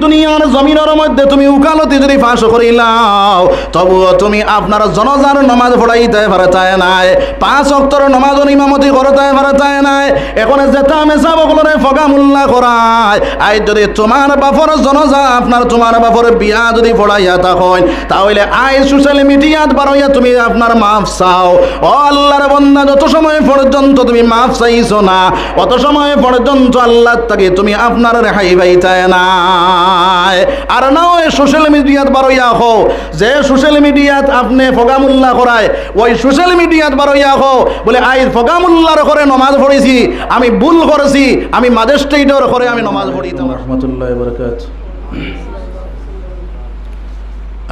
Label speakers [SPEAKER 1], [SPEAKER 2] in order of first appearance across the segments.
[SPEAKER 1] দুনিয়ার জমিনের মধ্যে তুমি উকালতি যদি ফাঁস করিলাও, তবুও তুমি আপনার জনাজার নামাজ পড়াইতে পারতায় নাই, 5 ওয়াক্তের নামাজ ইমামতি করতে পারতায় নাই। এখন যেটা মেসা বকলরে ফগামুল্লাহ করায়, আই যদি তোমার বাপর জনাজা আপনার তোমার বাপর বিয়া যদি পড়াইয়া থাকেন, তাহলে আই সোশ্যাল মিডিয়াত বারইয়া তুমি আপনার মাফ চাও। ও আল্লাহর বান্দা, যত সময় পর্যন্ত তুমি মাফ চাইছো না, অত সময় পর্যন্ত আল্লাহ তাকে তুমি আপনার রেহাই পাইতায় না। আর না ওই সোশ্যাল মিডিয়াত বারইয়া হো, যে সোশ্যাল মিডিয়াত আপনি ফগামুল্লাহ করায়, ওই সোশ্যাল মিডিয়াত বারইয়া হো বলে আই ফগামুল্লাহর করে নমাজ পড়েছি, আমি ভুল করেছি, আমি ম্যাজিস্ট্রেটের করে আমি নমাজ পড়িতাম। রাহমাতুল্লাহি ওয়া বারাকাতুহু।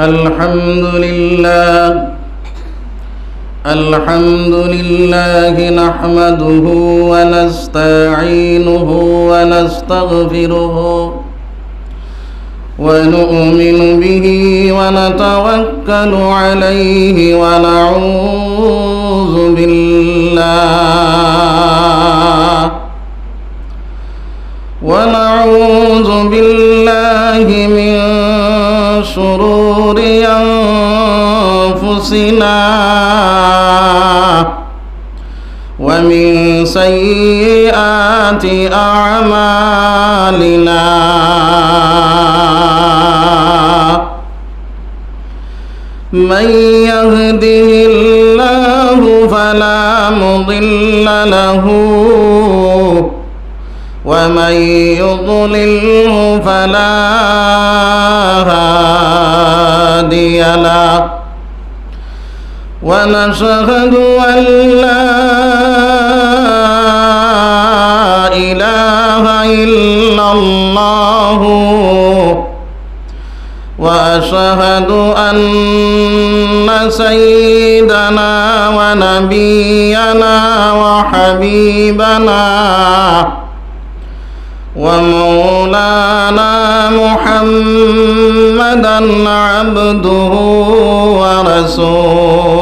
[SPEAKER 1] আলহামদুলিল্লাহ আলহামদুলিল্লাহি নাহমাদুহু ওয়া নাস্তাঈনুহু ওয়া নাস্তাগফিরুহু ওয়া নু'মিনু বিহি ওয়া নাতাওয়াক্কালু আলাইহি ওয়া নাউযু বিল্লাহি মিন শুরুরি আনফুসিনা ওয়া মিন সাইয়্যাতি আ'মালিনা। من يهده الله فلا مضل له ومن يضلله فلا هادي له ونشهد أن لا إله إلا الله وأشهد أن سيدنا ونبينا وحبيبنا ومولانا محمدا عبده ورسوله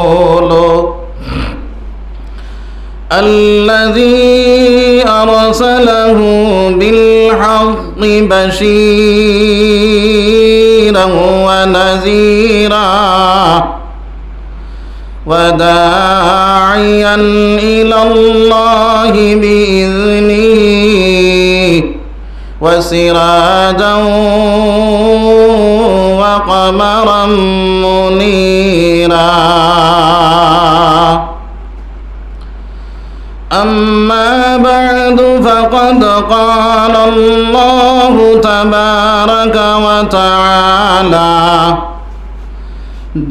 [SPEAKER 1] الذي أرسله بالحق بشيرا ونذيرا وداعيا إلى الله بإذنه وسراجا وقمرا منيرا. أما بعد فقد قال الله تبارك وتعالى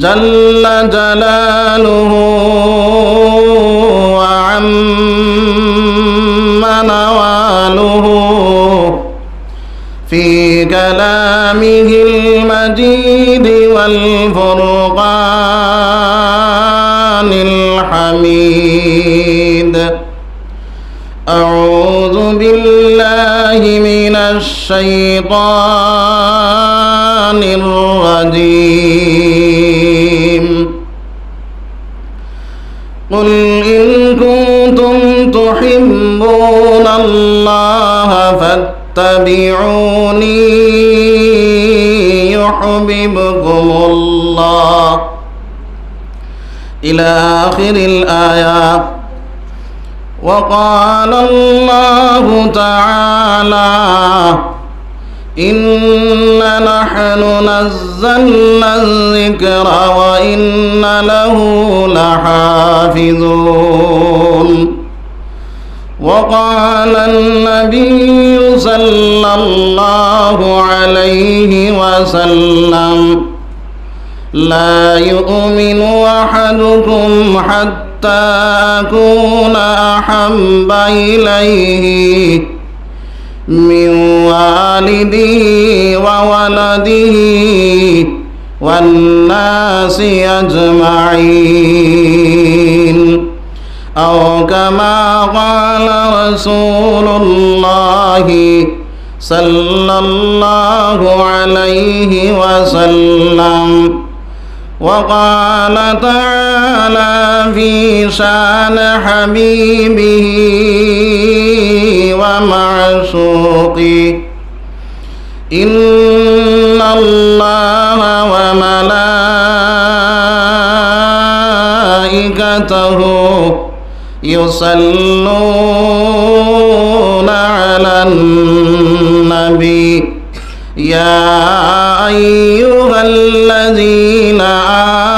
[SPEAKER 1] جل جلاله وعم نواله في كلامه المجيد والفرقان الحميد. أعوذ بالله من الشيطان الرجيم. قل إن كنتم تحبون الله فاتبعوني يحببكم الله إلى آخر الآية. وقال الله تعالى إنا نحن نزلنا الذكر وإنا له لحافظون. وقال النبي صلى الله عليه وسلم لا يؤمن أحدكم حتى أكون أحب إليه من والده وولده والناس أجمعين أو كما قال رسول الله صلى الله عليه وسلم. وقال تعالى في شان حبيبه ومعشوقه إن وملائكته يصلون على النبي يا أيها الذين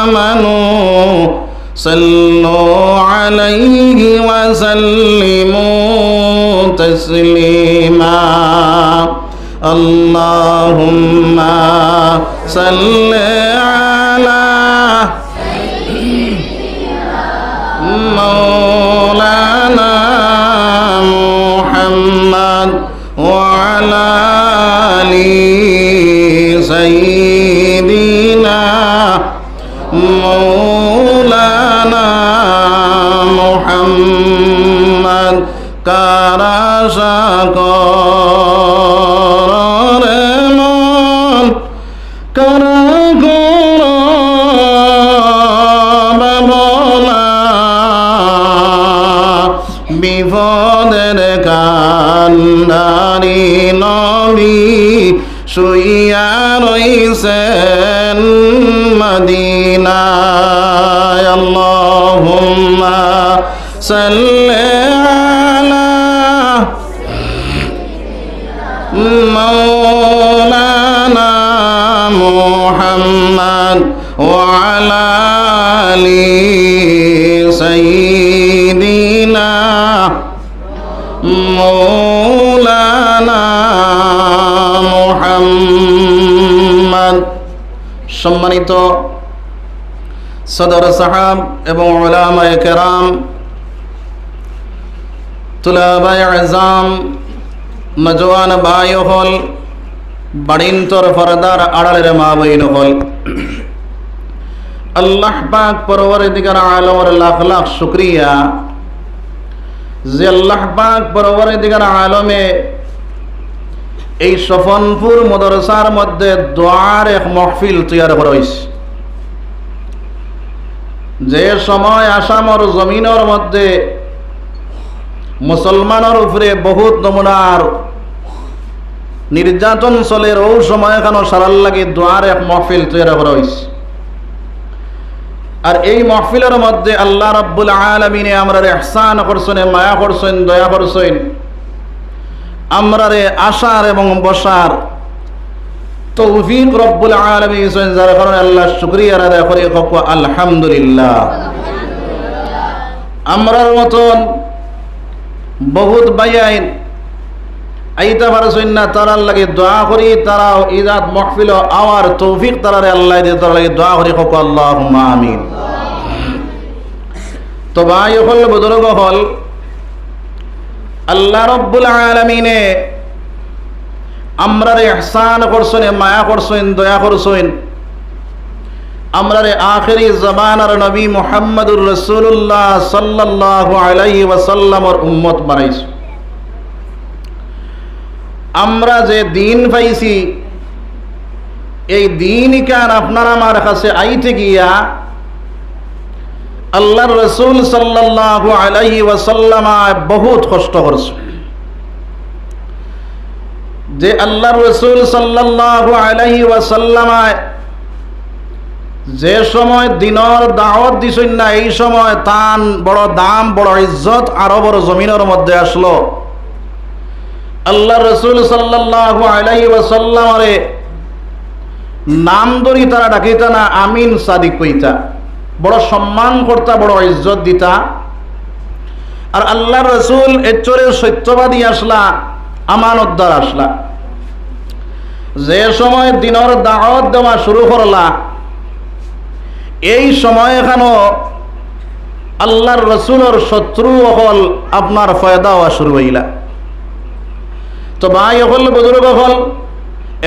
[SPEAKER 1] آمنوا صلوا عليه وسلموا تسليما اللهم صل على مولانا محمد وعلى آل سيدنا مولانا محمد কারাশাকর মন কারাকর বাবলা বিপদের কান্ডারি নবী শুইয়া রইছেন মদিনায় আল্লাহুম্মা সাল্লি আলা মাওলানা মুহাম্মদ ওয়া আলা আলি সাইয়্যিদিনা মাওলানা মুহাম্মদ। সম্মানিত সদর সাহাব এবং উলামায়ে কেরাম, তুলাবায়ে আযম, নজওয়ান ভাই হল, বাড়িন্তর ফরদার আড়ালের মা বইন হল, আল্লাহ পাক পরওয়ারদিগার আলমের লাখ লাখ শুকরিয়া যে আল্লাহ পাক পরওয়ারদিগার আলমে এই সফনপুর মাদ্রাসার মধ্যে দোয়ার এক মাহফিল তৈয়ার করা হয়েছে। যে সময় আসামর জমিনের মধ্যে মুসলমানের উপরে বহুত নমুনার নির্যাতন চলে, ও সময় কেন সারার লাগে দোয়ার এক মাহফিল তৈরি করা হয়েছে। আর এই মাহফিলের মধ্যে আল্লাহ রাব্বুল আলামিনে আমরারে ইহসান করছেন, মায়া করছেন, দয়া করছেন, আমরারে আসার এবং বসার তৌফিক রব্বুল আলামিন দিয়েছেন, যার কারণে আল্লাহ শুকরিয়া আদায় করে আলহামদুলিল্লাহ। আমরার মতন বহুত ভাইয়াইন আইতা পারছেন না, তারার লাগে দোয়া করি, তারাও ইজাত মাহফিল আওয়ার তৌফিক তারারে আল্লাহ দিয়ে, তার লাগে দোয়া করি আল্লাহুম্মা আমিন। তো ভাই হল, বুজুর্গ হল, আল্লাহ রব্বুল আলামিনে আমরারে ইহসান করছেন, মায়া করছেন, দয়া করছেন, আমরারে আখিরি জামানার নবী মুহাম্মদুর রাসূলুল্লাহ সাল্লাল্লাহু আলাইহি ওয়াসাল্লামের উম্মত বানাইছে। আমরা যে দিন পাইছি, এই দিন কান আপনার আমার কাছে আইতে গিয়া আল্লাহর রাসূল সাল্লাল্লাহু আলাইহি ওয়াসাল্লাম বহুত কষ্ট করছে। যে আল্লাহর রাসূল সাল্লাল্লাহু আলাইহি ওয়াসাল্লাম যে সময় দিনের দাওয়াত দিছেন না, এই সময় তান বড় দাম, বড় ইজ্জত আরবের জমিনের মধ্যে আসলো। আল্লাহর রাসূল সাল্লাল্লাহু আলাইহি ওয়াসাল্লামরে নাম ধরি তারা ডাকিতা না, আমিন সাদিক কইতা, বড় সম্মান করতা, বড় ইজ্জত দিতা। আর আল্লাহর রাসূল এচরে সত্যবাদী আসলা, আমানতদার আসলা। যে সময় দিনের দাওয়াত দেওয়া শুরু করলা, এই সময় এখানো আল্লাহর রাসূলের শত্রু হল আপনার ফায়দা হওয়া শুরু হইলা। তো ভাই হল, বুজুর্গ হল,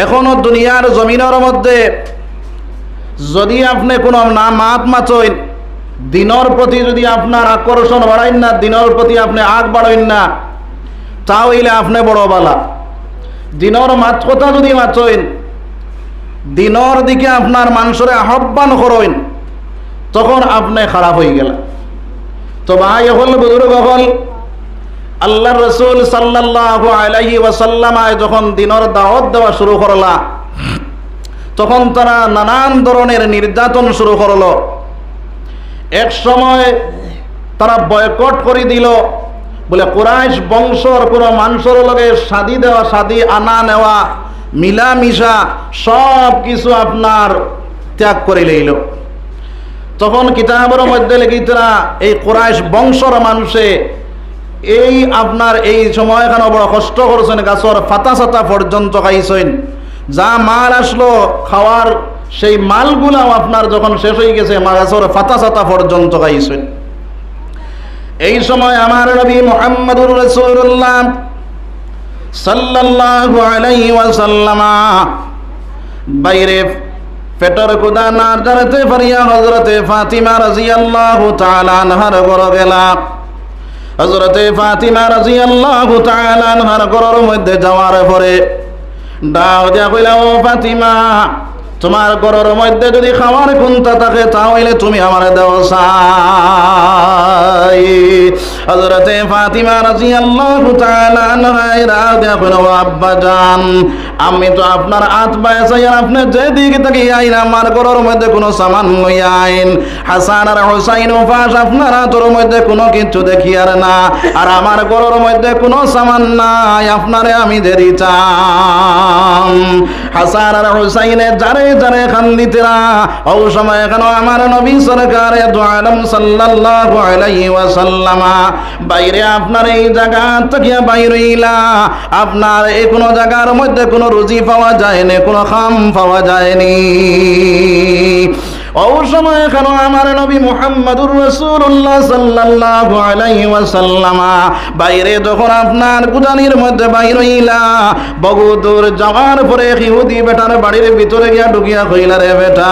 [SPEAKER 1] এখনো দুনিয়ার জমিনের মধ্যে যদি আপনি কোনো মাত মাচইন, দিনের প্রতি যদি আপনার আকর্ষণ বাড়াইন না, দিনের প্রতি আপনি আগ বাড়াইন না, তাহলে আপনি বড় বালা। দিনের মাত কথা যদি মাচইন, দিনের দিকে আপনার মানুষের আহ্বান করেন, তখন আপনি খারাপ হয়ে গেল। তো ভাই হল, বুজুর্গ হল, আল্লাহর রাসূল সাল্লাল্লাহু আলাইহি ওয়াসাল্লাম যখন দিনের দাওয়াত দেওয়া শুরু করলা, তখন তারা নানান ধরনের নির্যাতন শুরু করলো। এক সময় তারা বয়কট করে দিল। বলে কুরাইশ বংশর কোনো মানুষের লগে শাদি দেওয়া, শাদি আনা নেওয়া, মিলামিশা সব কিছু আপনার ত্যাগ করে লইল। তখন কিতাবের মধ্যে লিখিতরা এই কুরাইশ বংশর মানুষে এই আপনার এই সময় এখানে বড় কষ্ট করছেন, গাছর ফাতা সাতা পর্যন্ত খাইছেন। যা মাল আসলো খাওয়ার সেই মালগুলাও আপনার যখন শেষ হয়ে গেছে গাছর ফাতা সাতা পর্যন্ত খাইছেন। এই সময় আমার নবী মুহাম্মদুর রাসূলুল্লাহ সাল্লাল্লাহু আলাইহি ওয়াসাল্লাম বাইরে পেটর কুদা না জানতে পারিয়া হযরতে ফাতিমা রাদিয়াল্লাহু তাআলা আনহার ঘরে গেলা। হযরতে ফাতিমা রাদিয়াল্লাহু তাআলা আনহার ঘরের মধ্যে যাওয়ার পরে ডাক দিয়া কইলা, ও ফাতিমা, তোমার ঘরের মধ্যে যদি খাওয়ার কোনটা থাকে তাহলে তুমি আমারে দাও চাই। হযরতে ফাতিমা রাদিয়াল্লাহু তাআলা আনহা ডাক দিয়া কইলা, ও আব্বাজান, আমি তো আপনার হাত বায়াই আর আপনি যেদিকে তাকে আইন আমার ঘরের মধ্যে কোনো সামান লই আইন। হাসান আর হুসাইন উপাস আপনার হাতের মধ্যে কোনো কিছু দেখি আর না, আর আমার ঘরের মধ্যে কোনো সামান নাই, আপনারে আমি যে দিতাম। হাসান আর হুসাইনে যারে যারে খান্দিতেরা ও সময় কেন আমার নবী সরকারে দু আলম সাল্লাল্লাহু আলাইহি ওয়াসাল্লাম বাইরে আপনার এই জায়গা থেকে বাইরেইলা, আপনার এই কোনো জায়গার মধ্যে কোনো রুজি পাওয়া যায়নি, কোনো খাম পাওয়া যায়নি। ও সময় কেন আমার নবী মুহাম্মদুর রাসূলুল্লাহ সাল্লাল্লাহু আলাইহি ওয়াসাল্লাম বাইরে যখন আপনার গুদানির মধ্যে বাইর হইলা, বহুদূর যাওয়ার পরে ইহুদি বেটার বাড়ির ভিতরে গিয়া ঢুকিয়া কইলা, রে বেটা,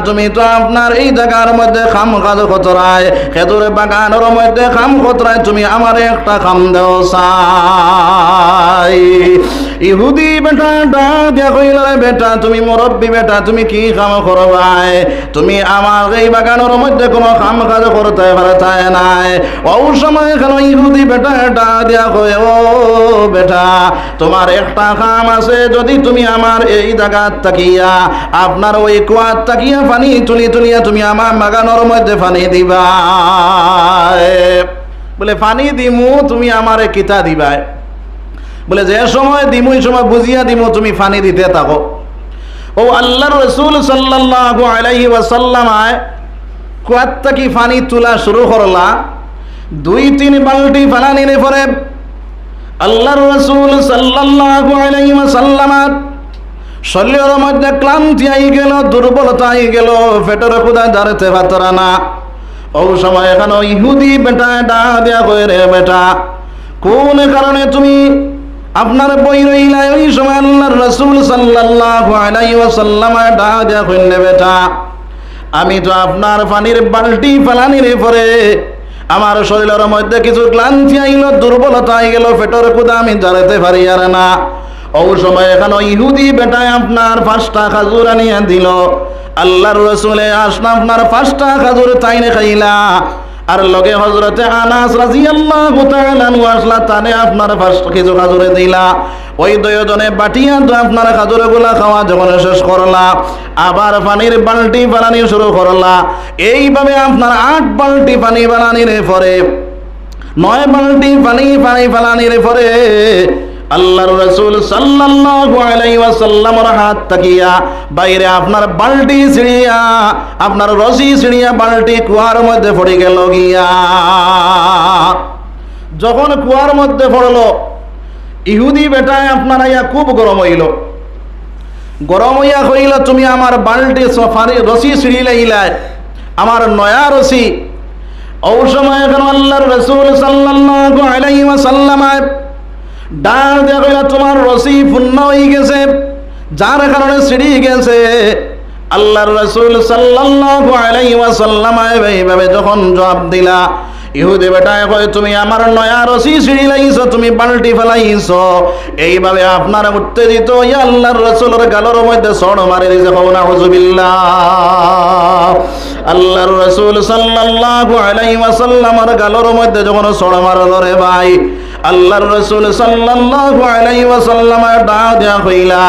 [SPEAKER 1] তুমি তো আপনার এই জায়গার মধ্যে খাম কাজ খতরায়, খেজুর বাগানের মধ্যে খাম খতরায়, তুমি আমার একটা খাম দাও চাই। ইহুদি বেটা ডাক দিয়া কইলা, রে বেটা, তুমি মুরব্বী বেটা, তুমি কি কাম করবাই? তুমি আমার এই বাগানের মধ্যে কোনো কাম কাজ করতে পারতে নাই। ও সময় কেন ইহুদি বেটা ডাক দিয়া কয়, ও বেটা, তোমার একটা কাম আছে, যদি তুমি আমার এই জায়গার তাকিয়া আপনার ওই কুয়ার তাকিয়া পানি তুলিয়া তুমি আমার বাগানের মধ্যে পানি দিবা। বলে পানি দিমু, তুমি আমারে কিতা দিবাই? বলে যে সময় দিমু এই সময় বুঝিয়া দিমু, তুমি পানি দিতে থাকো। ও আল্লাহর রাসূল সাল্লাল্লাহু আলাইহি ওয়াসাল্লাম কুয়ার থেকে পানি তোলা শুরু করলা। 2-3 বালতি পানি নিয়ে পরে আল্লাহর রাসূল সাল্লাল্লাহু আলাইহি ওয়াসাল্লাম শরীরের মধ্যে ক্লান্তি আই গেল, দুর্বলতা আই গেল, পেটের ক্ষুধা জারতে পারতরা না। ও সময় এখানে ইহুদি বেটা ডাক দিয়া কয়, রে বেটা, কোন কারণে তুমি আপনার বই রইলা? ওই সময় আল্লাহর রাসূল সাল্লাল্লাহু আলাইহি ওয়াসাল্লাম ডাক দিয়া কইলেন, বেটা, আমি তো আপনার পানির বালতি পালানির পরে আমার শরীরের মধ্যে কিছু ক্লান্তি আইল, দুর্বলতা আই গেল, পেটের ক্ষুধা আমি জারতে পারি আর না। ও সময় এখানে ইহুদি বেটায় আপনার 5টা খাজুর আনিয়া দিল। আল্লাহর রাসূলে আসনা আপনার 5টা খাজুর তাইনে খাইলা, আর লগে হযরতে আনাস রাদিয়াল্লাহু তাআলা আনহু আসলা, তানে আপনার 5 কিছু খাজুরে দিলা। ওই দুইজনে বাটিয়া তো আপনার খাজুরগুলা খাওয়া যখন শেষ করলা, আবার পানির বালতি বানানি শুরু করলা। এইভাবে আপনার 8 বালতি পানি বানানির পরে 9 বালতি পানি বানানির পরে আল্লাহর রাসূল সাল্লাল্লাহু আলাইহি ওয়াসাল্লামের হাত তাকিয়া বাইরে আপনার বালতি ছিড়িয়া, আপনার রশি ছিড়িয়া বালতি কুয়ার মধ্যে পড়ে গেল গিয়া। যখন কুয়ার মধ্যে পড়লো, ইহুদি বেটায় আপনার আইয়া খুব গরম হইল। গরম হইয়া কইল, তুমি আমার বালতি সফারি রশি ছিড়িলে ইলাই, আমার নয়া রশি। ও সময় এখন আল্লাহর রাসূল সাল্লাল্লাহু আলাইহি ওয়াসাল্লাম ডাক দিয়া কইলা, তোমার রশি পূর্ণ হয়ে গেছে, যার কারণে ছিড়ি গেছে। আল্লাহর রাসূল সাল্লাল্লাহু আলাইহি ওয়াসাল্লাম এইভাবে যখন জবাব দিলা, ইহুদি বেটায় কয়, তুমি আমার নয়া রশি ছিড়ি লাইছো, তুমি বালতি ফেলাইছো। এইভাবে আপনার উত্তেজিত ইয়া আল্লাহর রাসূলের গালের মধ্যে সড় মারি দিয়েছে। নাউযুবিল্লাহ। আল্লাহর রাসূল সাল্লাল্লাহু আলাইহি ওয়াসাল্লামের গালের মধ্যে যখন সড় মারল, রে ভাই, আল্লাহর রাসূল সাল্লাল্লাহু আলাইহি ওয়াসাল্লাম ডাক দিয়া কইলা,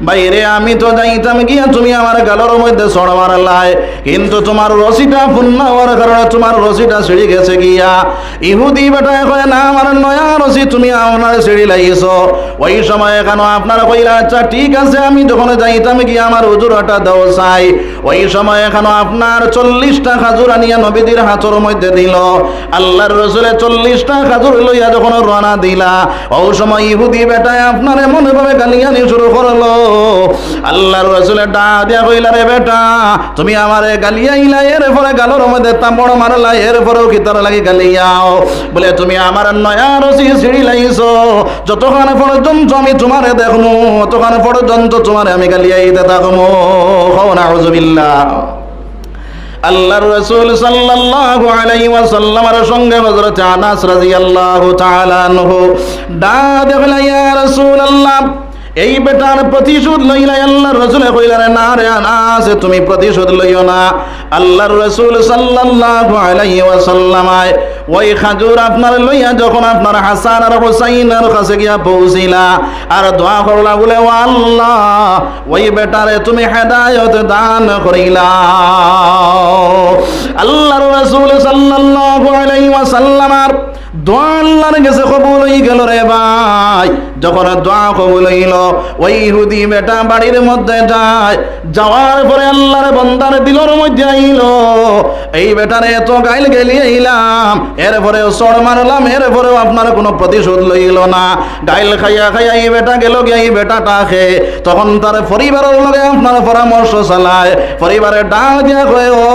[SPEAKER 1] বাইরে আমি তো যাইতাম গিয়া তুমি আমার গালের মধ্যে চড় মারলাই, কিন্তু তোমার রশিটা পূর্ণ হওয়ার কারণে তোমার রশিটা ছিঁড়ে গেছে গিয়া। ইহুদি বেটা কয় না, আমার নয়া রশি তুমি আপনার ছিঁড়ি লাগিয়েছো। ওই সময় কেন আপনার কইলা আচ্ছা ঠিক আছে, আমি যখন যাইতাম গিয়া আমার উজুরাটা দাও চাই। ওই সময় কেন আপনার 40টা খাজুর আনিয়া নবীদের হাতের মধ্যে দিল। আল্লাহর রাসূলের 40টা খাজুর লইয়া যখন রওনা দিলা, ওই সময় ইহুদি বেটায় আপনার এমন ভাবে গালিগালি শুরু করলো। আল্লাহর রাসূলের ডাক দিয়া কইলা, রে বেটা তুমি আমারে গালিয়াইলা, এর পরে গালের মধ্যে তাম্বড় মারলা, এর পরেও কি তোর লাগি গালিয়াও? বলে তুমি আমার নয়া রশি ছিঁড়ি লাইছো, যতক্ষণ পর্যন্ত আমি তোমারে দেখমু ততক্ষণ পর্যন্ত তোমারে আমি গালিয়াইতে থাকবো। হও নাউযুবিল্লাহ। আল্লাহর রাসূল সাল্লাল্লাহু আলাইহি ওয়াসাল্লামের সঙ্গে হযরত আনাস রাদিয়াল্লাহু তাআলা আনহু ডাক দেয়া, ইয়া রাসূলুল্লাহ এই বেটার প্রতিশোধ লইলা। আল্লাহর রাসূল কইলেন, না রে আনাস তুমি প্রতিশোধ লইও না। আল্লাহর রাসূল সাল্লাল্লাহু আলাইহি ওয়াসাল্লাম ওই খাজুর আপনার লইয়া যখন আপনার হাসান আর হুসাইনের কাছে গিয়া পৌঁছিলা আর দোয়া করলা, বলে ও আল্লাহ ওই বেটারে তুমি হেদায়েত দান করিলা। আল্লাহর রাসূল সাল্লাল্লাহু আলাইহি ওয়াসাল্লাম দোয়া আল্লাহর কাছে কবুল হয়ে গেল রে ভাই। যখন দোয়া কবুল হইল, ওই ইহুদি বেটা বাড়ির মধ্যে যায়, যাওয়ার পরে আল্লাহর বান্দার দিলের মধ্যে আইল, এই বেটারে এত গাইল গেলি আইলাম, এরপরেও চড় মারলাম, এরপরেও আপনার কোনো প্রতিশোধ লইল না। গাইল খাইয়া খাইয়া এই বেটা গেল গিয়া এই বেটাটা খেয়ে তখন তার পরিবারের লগে আপনার পরামর্শ চালায়। পরিবারের ডাক দিয়া কয়, ও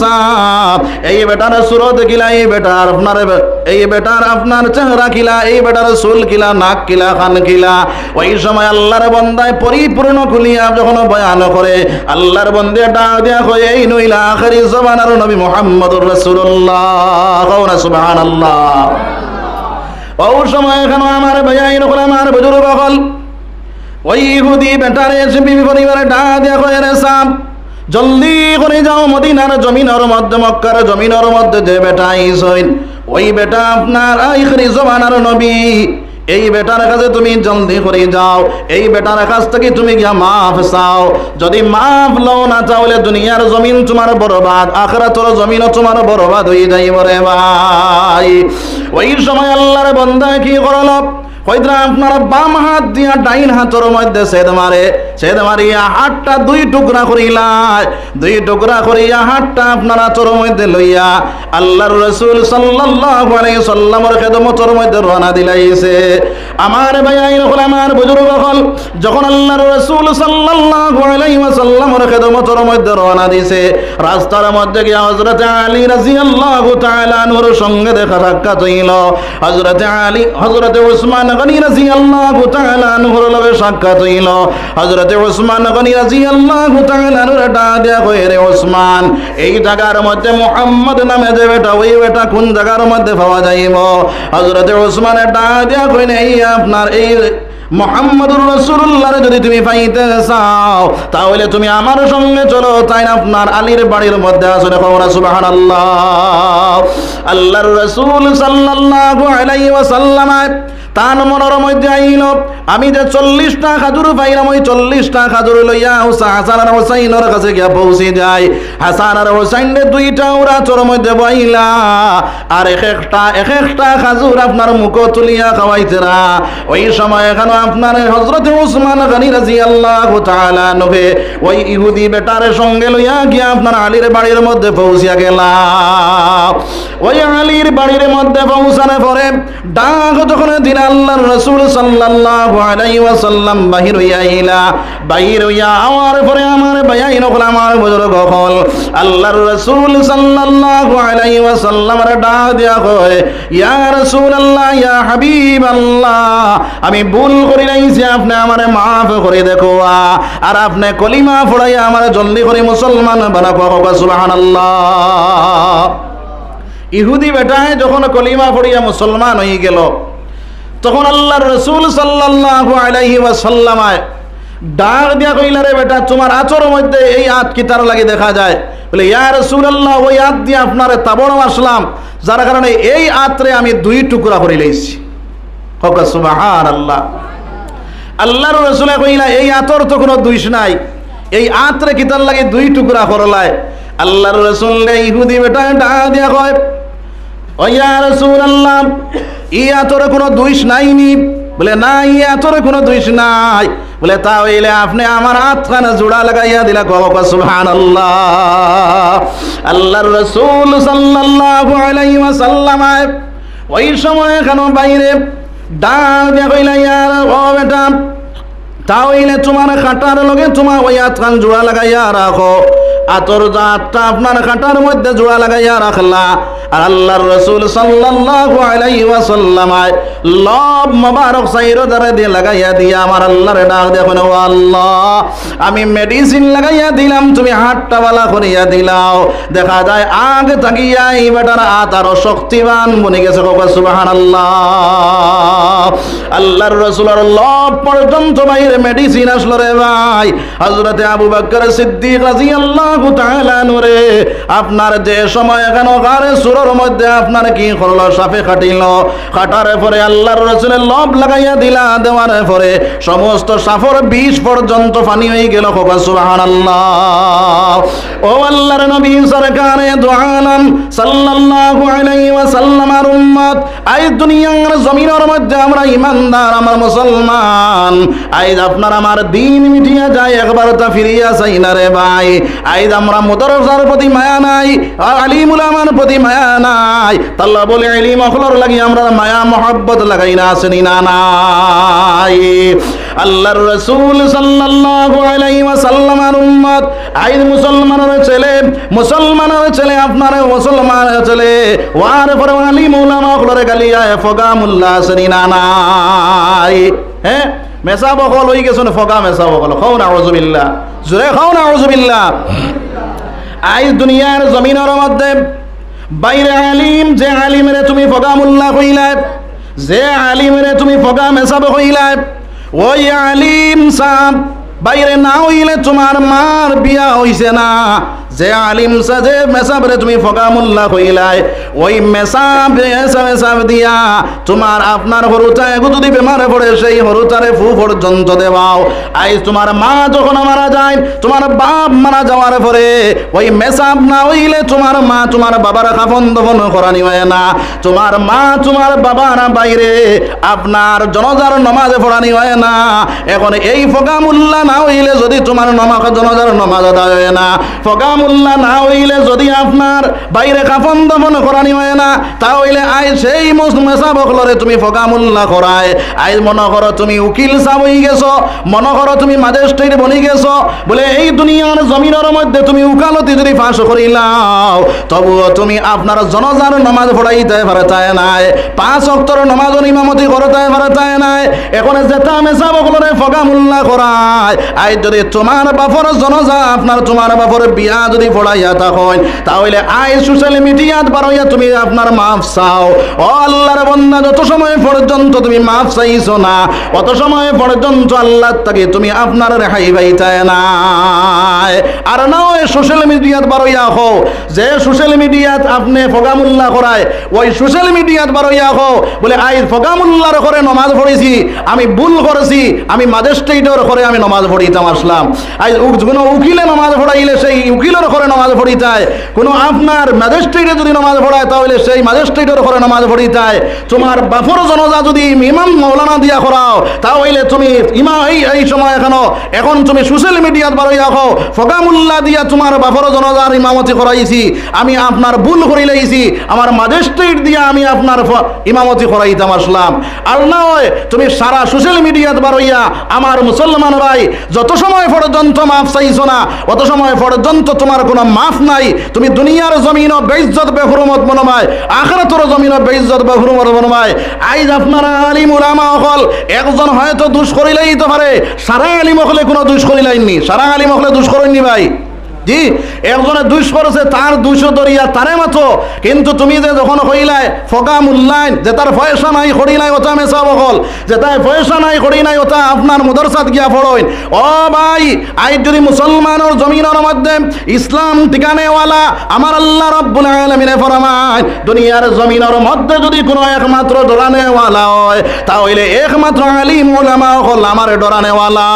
[SPEAKER 1] সাপ এই বেটার সুরত কিলা, এই বেটার আপনার এই বেটার আপনার চেহারা কিলা, এই বেটার চুল কিলা, নাক কিলা, খান কিলা। ওই সময় আল্লাহর বান্দায় পরিপূর্ণ খুলিয়া যখন বয়ান করে, আল্লাহর বান্দে ডাক দিয়া কয়, এই নইলা আখিরি জমানার নবী মুহাম্মদুর রাসূলুল্লাহ। কওনা সুবহানাল্লাহ। ওই সময় কেন আমার ভাই নকল আমার বুজুর্গ হল ওই ইহুদি বেটারে বিবি পরিবারে ডাক দিয়া কয়, রে সাপ জলদি করে যাও মদিনার জমিনের মধ্যে, মক্কার জমিনের মধ্যে যে বেটা আইসইন ওই বেটা আপনার আখিরি জমানার নবী। এই বেটার কাছে তুমি জলদি করে যাও, এই বেটার কাছ থেকে তুমি গিয়া মাফ চাও। যদি মাফ লও না তাহলে দুনিয়ার জমিন তোমার বরবাদ, আখিরাতের জমিনও তোমার বরবাদ হয়ে যাইব রে ভাই। ওই সময় আল্লাহর বান্দা কি করল, হয়তো আপনার বাম হাত দিয়া ডাইন হাতের মধ্যে সেদ মারে, সেদ মারিয়া হাতটা দুই টুকরা করিলাই, দুই টুকরা করিয়া হাতটা আপনার হাতের মধ্যে লইয়া আল্লাহর রাসূল সাল্লাল্লাহু আলাইহি সাল্লামের খেদমতের মধ্যে রওনা দিলাইছে। আমার ভাই হল আমার বুজুর্গ হল যখন আল্লাহর রাসূল সাল্লাল্লাহু আলাইহি ওয়াসাল্লামের খেদমতের মধ্যে রওনা দিছে, রাস্তার মধ্যে গিয়া হযরত আলী রাদিয়াল্লাহু তাআলা আনহুর সঙ্গে দেখা সাক্ষাৎ হইল। হযরত আলী হযরত উসমান গনি রাদিয়াল্লাহু তাআলা আনহুর লগে সাক্ষাৎ হইল। হযরত উসমান গনি রাদিয়াল্লাহু তাআলা আনহুর ডাক দেয়া কয়, রে উসমান এই জায়গার মধ্যে মুহাম্মদ নামে যে বেটা, ওই বেটা কোন জায়গার মধ্যে পাওয়া যাইব? হযরত উসমানের ডাক দেয়া কয়, এই আপনার এই মুহাম্মদুর রাসূলুল্লাহর যদি তুমি পাইতে চাও তাহলে তুমি আমার সঙ্গে চলো, তাই আপনার আলীর বাড়ির মধ্যে আসলে কওনা সুবহানাল্লাহ। আল্লাহর রাসূল সাল্লাল্লাহু আলাইহি ওয়াসাল্লাম তার মনের মধ্যে আইল, আমি যে 40টা খাজুর পাইলাম, ওই 40টা খাজুর লইয়া হাসান আর হুসাইনের কাছে গিয়া পৌঁছে যায়। হাসান আর হুসাইনের দুইটা ওরা চোর মধ্যে বইলা আর এক একটা খাজুর আপনার মুখ তুলিয়া খাওয়াইতেরা। ওই সময় এখানে আপনার হযরত উসমান গনি রাদিয়াল্লাহু তাআলা আনহু ওই ইহুদি বেটার সঙ্গে লইয়া গিয়া আপনার আলীর বাড়ির মধ্যে পৌঁছিয়া গেলা। ওই আলীর বাড়ির মধ্যে পৌঁছানোর পরে ডাক যখন দিন আল্লাহর রাসূল সাল্লাল্লাহু আলাইহি ওয়াসাল্লাম বাহির হইয়া আইলা, বাহির হইয়া আমার পরে আমার ভাই নকল আমার বুজুর্গ হল আল্লাহর রাসূল সাল্লাল্লাহু আলাইহি ওয়াসাল্লামের ডাক দিয়া কয়, ইয়া রাসূলুল্লাহ ইয়া হাবিবাল্লাহ আমি ভুল করি নাইছি, আপনি আমারে মাফ করে দেখো আর আপনি কলিমা পড়াইয়া আমারে জলদি করে মুসলমান বানাবো। সুবহানাল্লাহ। ইহুদি বেটায় যখন কলিমা পড়িয়া মুসলমান হয়ে গেল তখন আল্লাহর রাসূল সাল্লাল্লাহু আলাইহি ওয়াসাল্লাম ডাক দিয়া কইলা, রে বেটা তোমার আচর মধ্যে এই আত কি তার লাগি দেখা যায়? বলে, ইয়া রাসূলুল্লাহ ওই আত দিয়ে আপনারে তাবড় মারলাম, যার কারণে এই আতরে আমি দুই টুকরা করে লইছি। হোক সুবহানাল্লাহ। আল্লাহর রাসূল কইলা এই আতর তো কোনো দুইশ নাই, এই আতরে কিতার লাগে দুই টুকরা করলায়। আল্লাহর রাসূল ইহুদি বেটা ডাক দিয়া কয় ও ইয়া রাসূলুল্লাহ ই আতরে কোনো দুইশ নাইনি। বলে না ই আতরে কোনো দুইশ নাই। বলে তাহলে আপনি আমার হাতখানা জোড়া লাগাইয়া দিলা, কও সুবহানাল্লাহ। আল্লাহর রাসূল সাল্লাল্লাহু আলাইহি ওয়াসাল্লাম ওই সময় কেন বাইরে ডাক দিয়া কইলা ইয়া ও বেটা তাহলে তোমার খাটার লগে তোমার ওই হাতখান জোড়া লাগাইয়া রাখো। আতর জাতটা আপনার খাটার মধ্যে জোড়া লাগাইয়া রাখলা। আর আল্লাহর রাসূল সাল্লাল্লাহু আলাইহি ওয়াসাল্লাম লব মোবারক সাইরো দারে দিয়ে লাগাইয়া দিয়া আমার আল্লাহর ডাক দেখুন, ও আল্লাহ আমি মেডিসিন লাগাইয়া দিলাম, তুমি হাতটা বালা করিয়া দিলাও। দেখা যায় আগ থাকিয়া এই বেটার হাত আরো শক্তিবান বনে গেছে। সুবহানাল্লাহ। আল্লাহর রাসূলের লব পর্যন্ত বাইরে মেডিসিন আসলো রে ভাই। হযরতে আবু বকর সিদ্দিক রাদিয়াল্লাহু তাআলা নূরে আপনার যে সময় কেন গারে সুরের মধ্যে আপনার কি করলো, সাপে কাটিল। কাটার পরে আল্লাহর রাসূলের লব লাগাইয়া দিলা, দেওয়ার পরে সমস্ত সাফর বিষ পর্যন্ত পানি হয়ে গেল। সুবহানাল্লাহ। ও আল্লাহর নবী সরকারে দু আলম সাল্লাল্লাহু আলাইহি ওয়াসাল্লামের উম্মত, আই দুনিয়ার জমিনের মধ্যে আমরা ইমানদার, আমরা মুসলমান। আইজ আপনার আমার দিন মিটিয়া যায়, একবার তা ফিরিয়া চাই না রে ভাই। আইজ আমরা মুদরসার প্রতি মায়া নাই, আলিম উলামার প্রতি মায়া নাই। তাল্লা বলে ইলম অখলর লাগি আমরা মায়া মহব্বত লাগাই না, আসেনি না নাই। আল্লাহর রাসূল সাল্লাল্লাহু আলাইহি ওয়াসাল্লামের উম্মত, আইজ মুসলমানের ছেলে আপনার মুসলমানের ছেলে ওয়ার পরে আলিম উলামা অখলরে গালিয়া ফগা মুল্লা, আসেনি না নাই। হ্যাঁ মেসা বকল হয়ে গেছে, ফগা মেসা বকল। খাও না আউযুবিল্লাহ, জোরে খাও না আউযুবিল্লাহ। আইজ দুনিয়ার জমিনের মধ্যে বাইরে আলিম, যে আলিমরে তুমি ফগা মুল্লা কইলাই, যে আলিমরে তুমি ফগা মেসাব কইলাই, ওই আলিম সাহেব বাইরে না হইলে তোমার মার বিয়া হইছে না। যে আলিম সাজে মেসাবরে তুমি ফগা মুল্লা কইলাই, ওই মেসাব দিয়া তোমার আপনার হরুতায় যদি বেমারে পড়ে সেই হরুতারে ফু পর্যন্ত দেওয়াও। আইজ তোমার মা যখন মারা যায়, তোমার বাপ মারা যাওয়ার পরে ওই মেসাব না হইলে তোমার মা তোমার বাবার কাফন দফন করানি হয় না। তোমার মা তোমার বাবার বাইরে আপনার জনাজার নমাজে পড়ানি হয় না। এখন এই ফগা মুল্লা না হইলে যদি তোমার জনাজার নমাজ আদায় হয় না, ফগা মুল্লা না হইলে যদি আপনার বাইরে কাফন দফন করানি হয় না, তাহলে আই সেই মেসাব বকলরে তুমি ফগা মুল্লা করায়। আই মনে করো তুমি উকিল সাহেব হয়ে গেছো, মনে করো তুমি ম্যাজিস্ট্রেট বনি গেছো। বলে এই দুনিয়ার জমিনের মধ্যে তুমি উকালতি যদি ফাঁস করিলাও, তবুও তুমি আপনার জনাজার নমাজ পড়াইতে পারতাই নাই, 5 ওয়াক্তের নমাজ ইমামতি করতে পারতাই নাই। এখন যেটা মেসাব বকলরে ফগা মুল্লা করায়, আই যদি তোমার বাপর জনাজা আপনার তোমার বাপর বিয়া যদি পড়াইয়া থাকেন, তাহলে আই সোশ্যাল মিডিয়াত বারইয়া তুমি আপনার মাফ চাও। ও আল্লাহর বান্দা, যত সময় পর্যন্ত তুমি মাফ চাইছো না, অত সময় পর্যন্ত আল্লাহ তাকে তুমি আপনার রেহাই পাইতাই নাই। আর না ওই সোশ্যাল মিডিয়াত বারইয়া হো, যে সোশ্যাল মিডিয়াত আপনি ফগামুল্লাহ করায়, ওই সোশ্যাল মিডিয়াত বারইয়া হো বলে আই ফগামুল্লাহর করে নমাজ পড়েছি, আমি ভুল করেছি, আমি ম্যাজিস্ট্রেটের করে আমি নমাজ পড়িতাম আসলাম। আই কোনো উকিলে নমাজ পড়াইলে সেই উকিলের করে নমাজ পড়িতায়, কোনো আপনার ম্যাজিস্ট্রেটে যদি নমাজ পড়ায় তাহলে সেই ম্যাজিস্ট্রেটের করে নমাজ পড়িতায়। তোমার বাপর জনজা যদি ইমাম মৌলানা দিয়া করাও, তাহলে তুমি এই সময় এখন তুমি সোশ্যাল মিডিয়াত বারইয়া হো ফগামুল্লাহ দিয়া তোমার বাপর জনজার ইমামতি করাইছি, আমি আপনার ভুল করি লাইছি, আমার ম্যাজিস্ট্রেট দিয়া আমি আপনার ইমামতি করাইতাম আসলাম। আর না হয় তুমি সারা সোশ্যাল মিডিয়াত বারইয়া আমার মুসলমান ভাই যত সময় পর্যন্ত মাফ চাইছো না, অত সময় পর্যন্ত তোমার কোনো মাফ নাই। তুমি দুনিয়ার জমিন বেইজ্জত বেহুরমত মনোমায়, আখিরাতের জমিন বেইজ্জত বেহুরমত মনোমায়। আইজ আপনারা আলিম উলামা হল একজন হয়তো দুষ করিলেই তো পারে, সারা আলিম হলে কোনো দুষ করিলাইনি, সারা আলিম হলে দুষ করেননি ভাই। জি, একজনে 200 করেছে, তার 200 দরিয়া তারে মাত্র। কিন্তু তুমি যে যখন হইলাই ফকা মূল্যায়ন, যে তার পয়সা নাই করি নাই ওটা মেসা বকল, যে তার পয়সা নাই করি নাই ওটা আপনার মদরসাত গিয়া পড়ইন। ও ভাই, আজ যদি মুসলমানের জমিনের মধ্যে ইসলাম ঠিকানেওয়ালা আমার আল্লাহ রাব্বুল আলামিন ফরমায়, দুনিয়ার জমিনের মধ্যে যদি কোনো একমাত্র ডরানেওয়ালা হয় তাহলে একমাত্র আলিম উলামা হল আমার ডরানেওয়ালা।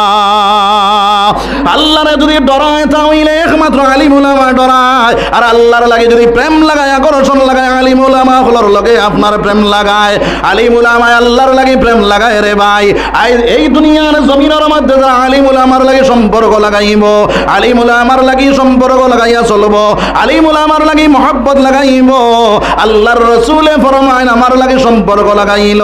[SPEAKER 1] আল্লাহরে যদি ডরায় তাহলে একমাত্র আলিম উলামা ডরায়। আর আল্লাহর লাগে যদি প্রেম লাগায়, আকর্ষণ লাগায়, আলিম উলামা হলর লগে আপনার প্রেম লাগায়, আলিম উলামা আল্লাহর লাগে প্রেম লাগায় রে ভাই। এই দুনিয়ার জমিনের মধ্যে যারা আলিম উলামার লাগে সম্পর্ক লাগাইব, আলিম উলামার লাগি সম্পর্ক লাগাইয়া চলবো, আলিম উলামার লাগি মহব্বত লাগাইব, আল্লাহর রাসূলে ফরমায় আমার লাগে সম্পর্ক লাগাইল।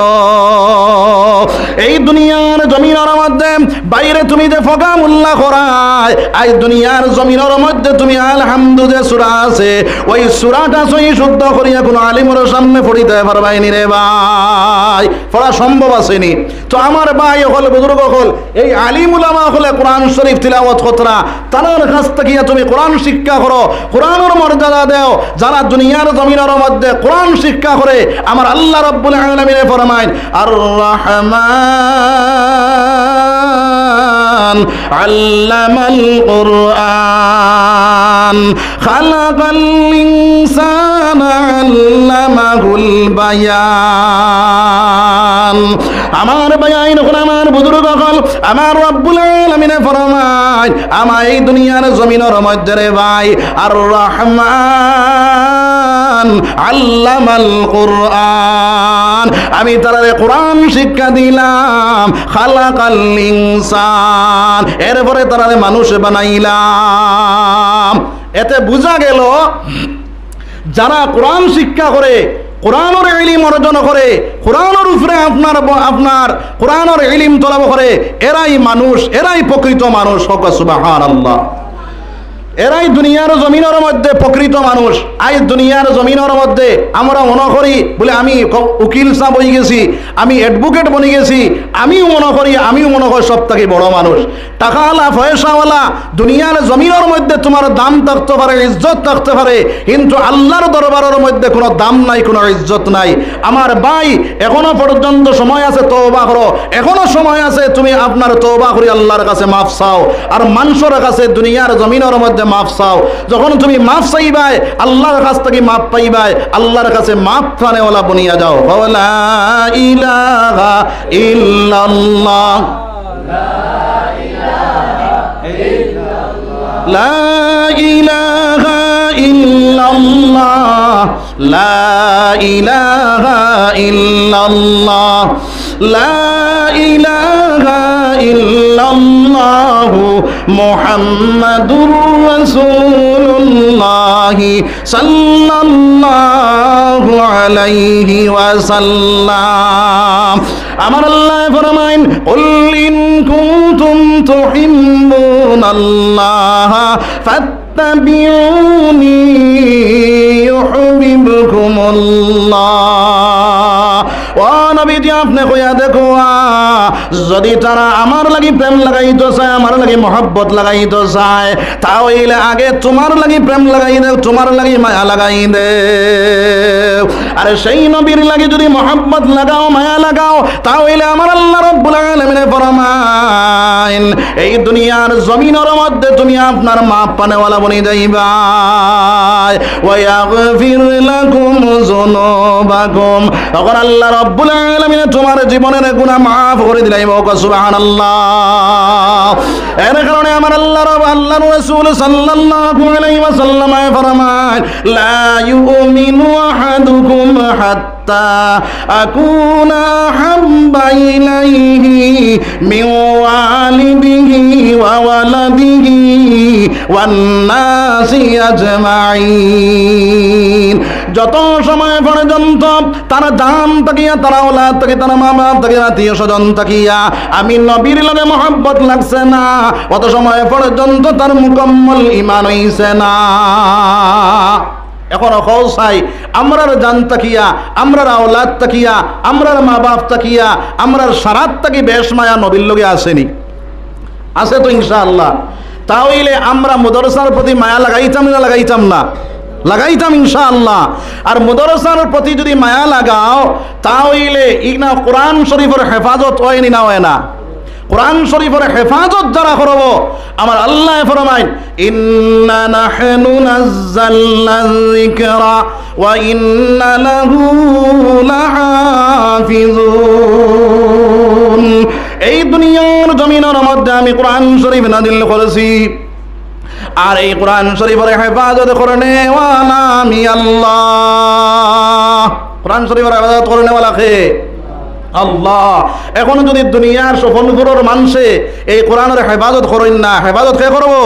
[SPEAKER 1] এই দুনিয়ার জমিনের মধ্যে বাইরে তুমি যে ফকা মুল্লা করায়, আজ দুনিয়ার জমিনের মধ্যে তুমি আলহামদু যে সূরা আছে, ওই সূরাটা সহি শুদ্ধ করিয়া কোনো আলিমের সামনে পড়িতে পারবাইনি রে ভাই, পড়া সম্ভব আসেনি। তো আমার ভাই হল, বুজুর্গ হল, এই আলিম উলামা হলে কোরআন শরীফ তিলাওয়াত কতরা, তার কাছ থেকে তুমি কোরআন শিক্ষা করো, কোরআনের মর্যাদা দেও। যারা দুনিয়ার জমিনের মধ্যে কোরআন শিক্ষা করে আমার আল্লাহ রাব্বুল আলামিন ফরমায়, আর রহমান আল্লামাল কুরআন খালাকাল ইনসানা আল্লামাহুল বায়ান। আমার বায়ান হল, আমার বুজুর্গ হল, আমার রব্বুল আলামিন ফরমায় আমার এই দুনিয়ার জমিনের মধ্যে রে ভাই আর রহমান আল্লামাল কুরআন, আমি তারারে কোরআন শিক্ষা দিলাম, খালাকাল ইনসান, এরপরে তারারে মানুষ বানাইলাম। এতে বোঝা গেল যারা কোরআন শিক্ষা করে, কোরআনের ইলম অর্জন করে, কোরআনের উপরে আপনার কোরআনের ইলম তলব করে, এরাই মানুষ, এরাই প্রকৃত মানুষ। সুবহানাল্লাহ, এরাই দুনিয়ার জমিনের মধ্যে প্রকৃত মানুষ। আজ দুনিয়ার জমিনের মধ্যে আমরা মনে করি বলে আমি উকিল সাহেব হয়ে গেছি, আমি অ্যাডভোকেট বনে গেছি, আমিও মনে করি সব থেকে বড় মানুষ, টাকাওয়ালা পয়সাওয়ালা। দুনিয়ার জমিনের মধ্যে তোমার দাম থাকতে পারে, ইজ্জত থাকতে পারে, কিন্তু আল্লাহর দরবারের মধ্যে কোনো দাম নাই, কোনো ইজ্জত নাই। আমার ভাই, এখনো পর্যন্ত সময় আছে তওবা করো, এখনো সময় আছে তুমি আপনার তওবা করে আল্লাহর কাছে মাফ চাও, আর মানুষের কাছে দুনিয়ার জমিনের মধ্যে মাফ চাও। যখন তুমি মাফ চাইবাই আল্লাহর কাছ থেকে মাফ পাইবাই, আল্লাহর কাছে মাফ চানেওয়ালা বনিয়া যাও। লা ইলাহা ইল্লাল্লাহ, লা ইলাহা ইল্লাল্লাহ, লা ইলাহা ইল্লাল্লাহ, লা ইলাহা ইল্লাল্লাহ মুহাম্মাদুর রাসূলুল্লাহ সাল্লাল্লাহু আলাইহি ওয়াসাল্লাম। আমার আল্লাহ ফরমায়েন, কুল ইন কুনতুম তুহিব্বুনাল্লাহ ফাত্তাবিউনি ইউহিব্বুকুমুল্লাহ। ও নবীজি, আপনি কইয়া দেখো, যদি তারা আমার লাগি প্রেম লাগাইতে চায়, আমার লাগি মহব্বত লাগাইতে চায়, তাহলে আগে তোমার লাগি প্রেম লাগাই দেও, তোমার লাগি মায়া লাগাই দেও। আর সেই নবীর লাগি যদি মহব্বত লাগাও, মায়া লাগাও, তাহলে আমার আল্লাহ রাব্বুল আলামিন ফরমায়েন এই দুনিয়ার জমিনের মধ্যে তুমি আপনার মাপ পানেওয়ালা বনি যাইবা। ওয়া ইয়াগফির লাকুম যুনুবাকুম, তখন আল্লাহ রাব্বুল আলামিন তোমার জীবনের গুনাহ মাফ করে দিলাই। সুবহানাল্লাহ। এর কারণে আমার আল্লাহর রাসূল সাল্লাল্লাহু আলাইহি ওয়াসাল্লাম ফরমায়, লা ইউমিনু আহাদুকুম হাত্তা আকুনা হাব্বা ইলাইহি মিন ওয়ালিদিহি ওয়া ওয়ালাদিহি ওয়ান নাসি আজমাইন। যত সময় পর্যন্ত তারা দান তাকিয়া, তারা ওলাদ তাকি, তারা মা বাপ তাকি, আত্মীয় স্বজন তাকিয়া আমি নবীর লগে মহব্বত লাগছে না, অত সময় পর্যন্ত তার মুকম্মল ঈমান হইছে না। এখন চাই আমরার জান তাকিয়া, আমরার আওলাদ তাকিয়া, আমরার মা বাপ তাকিয়া, আমরার সারাত তাকি বেশ মায়া নবীর লগে আসেনি? আছে তো ইনশাআল্লাহ। তাহলে আমরা মাদ্রাসার প্রতি মায়া লাগাইতাম না লাগাইতাম না? লাগাইতাম ইনশাআল্লাহ। আর মাদ্রাসার প্রতি যদি মায়া লাগাও তাহলে ইগনা কোরআন শরীফের হেফাজত হয়নি না হয় না? কোরআন শরীফের হেফাজত যারা করব আমার আল্লাহ ফরমায় ইন্না নাহনু নাযালনা যিকরা ওয়া ইন্না লাহু লাহাফিজুন। এই দুনিয়ার জমিনের মধ্যে আমি কোরআন শরীফ নাযিল করেছি, আর এই কোরআন শরীফের হেফাজত করনে ওয়ালা আমি আল্লাহ। কোরআন শরীফের হেফাজত করনে ওয়ালা কে? আল্লাহ। এখন যদি দুনিয়ার সফলপুরের মানুষে এই কোরআনের হেফাজত করেন না, হেফাজত কে করবো?